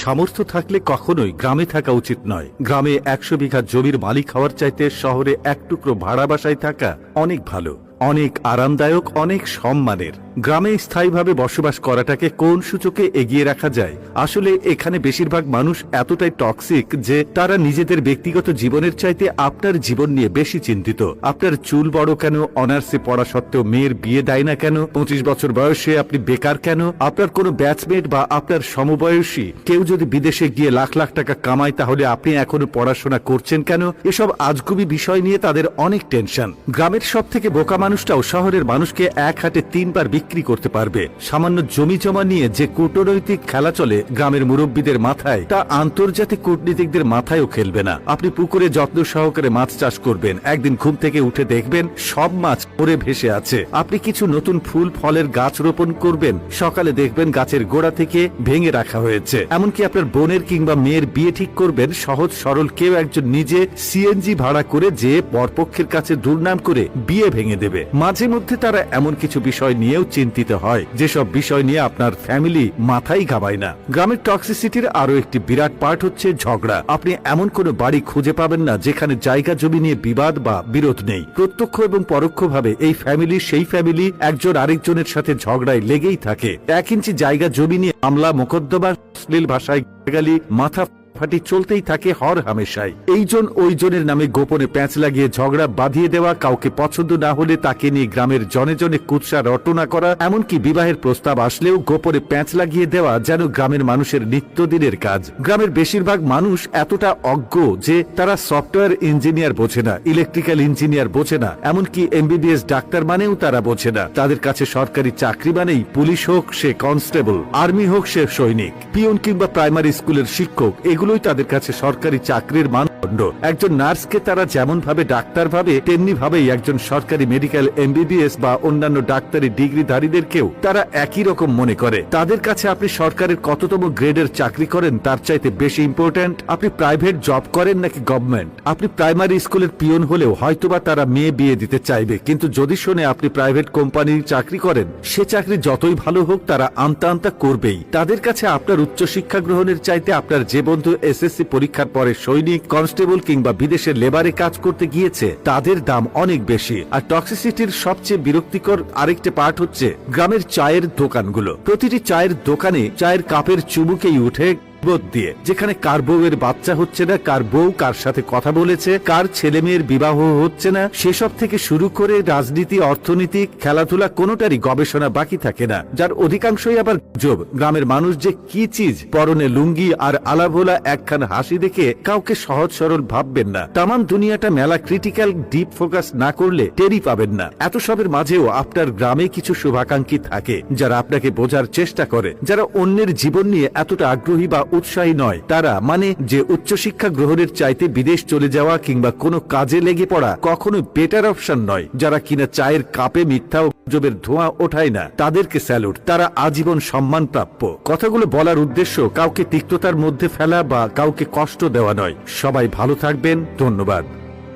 সামর্থ্য থাকলে কখনোই গ্রামে থাকা উচিত নয়। গ্রামে 100 বিঘা জমির মালিক হওয়ার চাইতে শহরে এক টুকরো ভাড়া বাসায় থাকা অনেক ভালো, অনেক আরামদায়ক, অনেক সম্মানের। গ্রামে স্থায়ীভাবে বসবাস করাটাকে কোন সূচকে এগিয়ে রাখা যায়? আসলে এখানে বেশিরভাগ মানুষ এতটাই টক্সিক যে তারা নিজেদের ব্যক্তিগত জীবনের চাইতে আপনার জীবন নিয়ে বেশি চিন্তিত। আপনার চুল বড় কেন, অনার্সে পড়া সত্ত্বেও মেয়ের বিয়ে দেয় না কেন, 25 বছর বয়সে আপনি বেকার কেন, আপনার কোনো ব্যাচমেট বা আপনার সমবয়সী কেউ যদি বিদেশে গিয়ে লাখ লাখ টাকা কামায় তাহলে আপনি এখনো পড়াশোনা করছেন কেন? এসব আজগুবি বিষয় নিয়ে তাদের অনেক টেনশন। গ্রামের সব থেকে বোকা মানুষটাও শহরের মানুষকে এক হাটে 3 বার বিক্রি করতে পারবে। সামান্য জমি জমা নিয়ে যে কূটনৈতিক খেলা চলে গ্রামের মুরব্বীদের মাথায়, তা আন্তর্জাতিক কূটনীতিকদের মাথায়ও খেলবে না। আপনি পুকুরে যত্ন সহকারে মাছ চাষ করবেন, একদিন ঘুম থেকে উঠে দেখবেন সব মাছ পড়ে ভেসে আছে। আপনি কিছু নতুন ফুল ফলের গাছ রোপণ করবেন, সকালে দেখবেন গাছের গোড়া থেকে ভেঙে রাখা হয়েছে। এমনকি আপনার বোনের কিংবা মেয়ের বিয়ে ঠিক করবেন, সহজ সরল কেউ একজন নিজে সিএনজি ভাড়া করে যে বরপক্ষের কাছে দুর্নাম করে বিয়ে ভেঙে দেবে। মাঝে মধ্যে তারা এমন কিছু বিষয় নিয়েও চিন্তিত হয় যেসব বিষয় নিয়ে আপনার ফ্যামিলি মাথায় ঘামায় না। গ্রামের টক্সিসিটির আরো একটি বিরাট পার্ট হচ্ছে ঝগড়া। আপনি এমন কোনো বাড়ি খুঁজে পাবেন না যেখানে জায়গা জমি নিয়ে বিবাদ বা বিরোধ নেই। প্রত্যক্ষ এবং পরোক্ষভাবে এই ফ্যামিলি সেই ফ্যামিলি একজন আরেকজনের সাথে ঝগড়ায় লেগেই থাকে। 1 ইঞ্চি জায়গা জমি নিয়ে মামলা মোকদ্দমা, অশ্লীল ভাষায় গালি, মাথা ফাটি চলতেই থাকে হর হামেশাই। এইজন ওইজনের নামে গোপনে প্যাঁচ লাগিয়ে ঝগড়া বাঁধিয়ে দেওয়া, কাউকে পছন্দ না হলে তাকে নিয়ে গ্রামের জনে জনে কুৎসা রটনা করা, এমনকি বিবাহের প্রস্তাব আসলেও গোপনে প্যাঁচ লাগিয়ে দেওয়া যেন গ্রামের মানুষের নিত্যদিনের কাজ। গ্রামের বেশিরভাগ মানুষ এতটা অজ্ঞ যে তারা সফটওয়্যার ইঞ্জিনিয়ার বোঝে না, ইলেকট্রিক্যাল ইঞ্জিনিয়ার বোঝে না, এমনকি এমবিবিএস ডাক্তার মানেও তারা বোঝে না। তাদের কাছে সরকারি চাকরি মানেই পুলিশ হোক সে কনস্টেবল, আর্মি হোক সে সৈনিক, পিয়ন কিংবা প্রাইমারি স্কুলের শিক্ষক, এগুলোই তাদের কাছে সরকারি চাকরির মানদণ্ড। একজন নার্সকে তারা যেমন ভাবে ডাক্তার ভাবে, তেমনি ভাবেই একজন সরকারি মেডিকেল এমবিবিএস বা অন্যান্য ডাক্তারি ডিগ্রিধারীদেরকেও তারা একই রকম মনে করে। তাদের কাছে আপনি সরকারের কততম গ্রেডের চাকরি করেন তার চাইতে বেশি ইম্পর্ট্যান্ট আপনি প্রাইভেট জব করেন নাকি গভর্নমেন্ট। আপনি প্রাইমারি স্কুলের পিয়ন হলেও হয়তোবা তারা মেয়ে বিয়ে দিতে চাইবে, কিন্তু যদি শোনে আপনি প্রাইভেট কোম্পানির চাকরি করেন, সে চাকরি যতই ভালো হোক তারা আমতা আমতা করবেই। তাদের কাছে আপনার উচ্চশিক্ষা গ্রহণের চাইতে আপনার যে বন্ধু এসএসসি পরীক্ষার পরে সৈনিক, কনস্টেবল কিংবা বিদেশের লেবারে কাজ করতে গিয়েছে তাদের দাম অনেক বেশি। আর টক্সিসিটির সবচেয়ে বিরক্তিকর আরেকটা পার্ট হচ্ছে গ্রামের চায়ের দোকানগুলো। প্রতিটি চায়ের দোকানে চায়ের কাপের চুমুকেই উঠে দিয়ে, যেখানে কার বউয়ের বাচ্চা হচ্ছে না, কার বউ কার সাথে কথা বলেছে, কার ছেলে মেয়ের বিবাহ হচ্ছে না, সেসব থেকে শুরু করে রাজনীতি, অর্থনীতি, খেলাধুলা কোনোটারই গবেষণা বাকি থাকে না, যার অধিকাংশই আবার গুজব। গ্রামের মানুষ যে কি চিজ, পরনে লুঙ্গি আর আলাভোলা একখান হাসি দেখে কাউকে সহজ সরল ভাববেন না। তামাম দুনিয়াটা মেলা ক্রিটিক্যাল ডিপ ফোকাস না করলে টেরি পাবেন না। এত সবের মাঝেও আপনার গ্রামে কিছু শুভাকাঙ্ক্ষী থাকে যারা আপনাকে বোঝার চেষ্টা করে, যারা অন্যের জীবন নিয়ে এতটা আগ্রহী বা উৎসাহী নয়। তারা মানে যে উচ্চশিক্ষা গ্রহণের চাইতে বিদেশ চলে যাওয়া কিংবা কোনো কাজে লেগে পড়া কখনো বেটার অপশন নয়। যারা কিনা চায়ের কাপে মিথ্যা ও গুজবের ধোঁয়া ওঠায় না, তাদেরকে স্যালুট। তারা আজীবন সম্মান প্রাপ্য। কথাগুলো বলার উদ্দেশ্য কাউকে তিক্ততার মধ্যে ফেলা বা কাউকে কষ্ট দেওয়া নয়। সবাই ভালো থাকবেন, ধন্যবাদ।